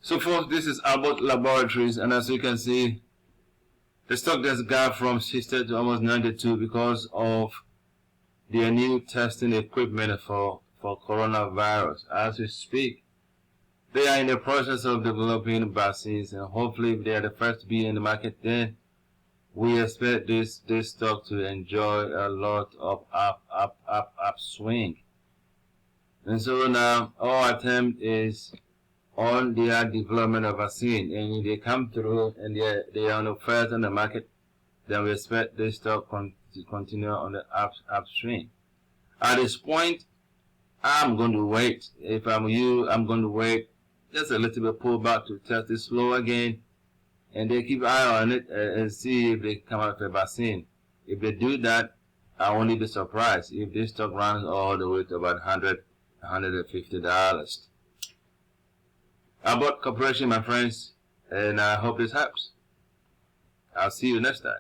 So folks, this is Abbort Laboratories, and as you can see, the stock just got from 60 to almost 92 because of their new testing equipment for coronavirus. As we speak, they are in the process of developing vaccines, and hopefully if they are the first to be in the market, then we expect this stock to enjoy a lot of upswing. And so now our attempt is on their development of vaccine, and if they come through and they are on the first on the market, then we expect this stock to continue on the upstream. At this point, I'm going to wait. If I'm you, I'm going to wait just a little bit, pull back to test it slow again, and they keep an eye on it and see if they come out with a vaccine. If they do that, I won't be surprised if this stock runs all the way to about $100, $150. Abbort Corporation, my friends, and I hope this helps. I'll see you next time.